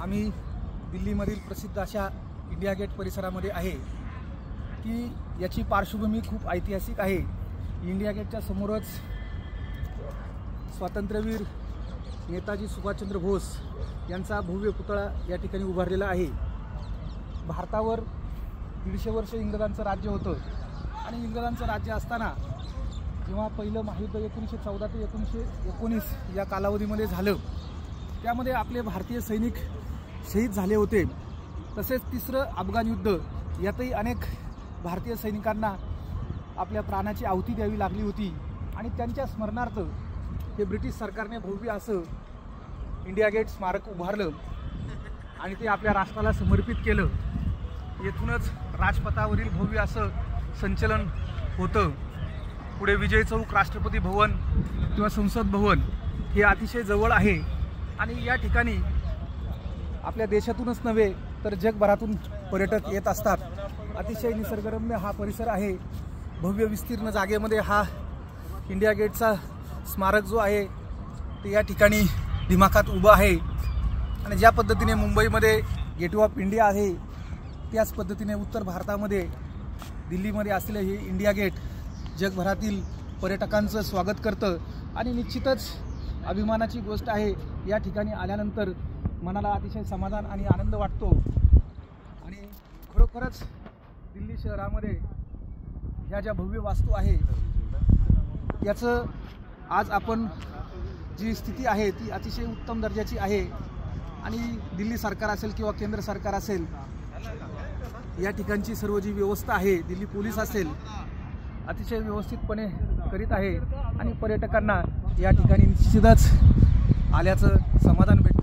आम्ही दिल्लीमधील प्रसिद्ध अशा इंडिया गेट परिसरामध्ये आहे की याची पार्श्वभूमी खूप ऐतिहासिक आहे। इंडिया गेटच्या समोरच स्वातंत्र्यवीर नेताजी सुभाषचंद्र बोस यांचा भव्य पुतळा या ठिकाणी उभारलेला आहे। भारतावर 150 वर्ष इंग्रजांचं राज्य होतं आणि इंग्रजांचं राज्य असताना जेव्हा पहिलं महायुद्ध 1914 ते 1919 या कालावधीमध्ये झालं, त्यामध्ये आपले भारतीय सैनिक शहीद झाले होते। तसेच तिसरं अफगाण युद्ध, यातही अनेक भारतीय सैनिकांना आपल्या प्राणाची आहुती द्यावी लागली होती आणि त्यांच्या स्मरणार्थ हे ब्रिटिश सरकारने भव्य असं इंडिया गेट स्मारक उभारलं आणि ते आपल्या राष्ट्राला समर्पित केलं। येथूनच राजपथावरील भव्य असं संचलन होतं। पुढे विजय चौक, राष्ट्रपती भवन किंवा संसद भवन हे अतिशय जवळ आहे आणि या ठिकाणी आपल्या देशातूनच नव्हे तर जगभरातून पर्यटक येत असतात। अतिशय निसर्गरम्य हा परिसर आहे। भव्य विस्तीर्ण जागेमध्ये हा इंडिया गेटचा स्मारक जो आहे ते या ठिकाणी दिमाखात उभं आहे आणि ज्या पद्धतीने मुंबईमध्ये गेटवे ऑफ इंडिया आहे त्याच पद्धतीने उत्तर भारतामध्ये दिल्लीमध्ये असलेले हे इंडिया गेट जगभरातील पर्यटकांचं स्वागत करतं आणि निश्चितच अभिमानाची गोष्ट आहे। या ठिकाणी आल्यानंतर मनाला अतिशय समाधान आणि आनंद वाटतो आणि खरोखरच दिल्ली शहरामध्ये ह्या ज्या भव्य वास्तू आहे याचं आज आपण जी स्थिती आहे ती अतिशय उत्तम दर्जाची आहे आणि दिल्ली सरकार असेल किंवा केंद्र सरकार असेल, या ठिकाणची सर्व जी व्यवस्था आहे, दिल्ली पोलीस असेल, अतिशय व्यवस्थितपणे करीत आहे आणि पर्यटकांना या ठिकाणी निश्चितच आल्याचं समाधान भेटतं।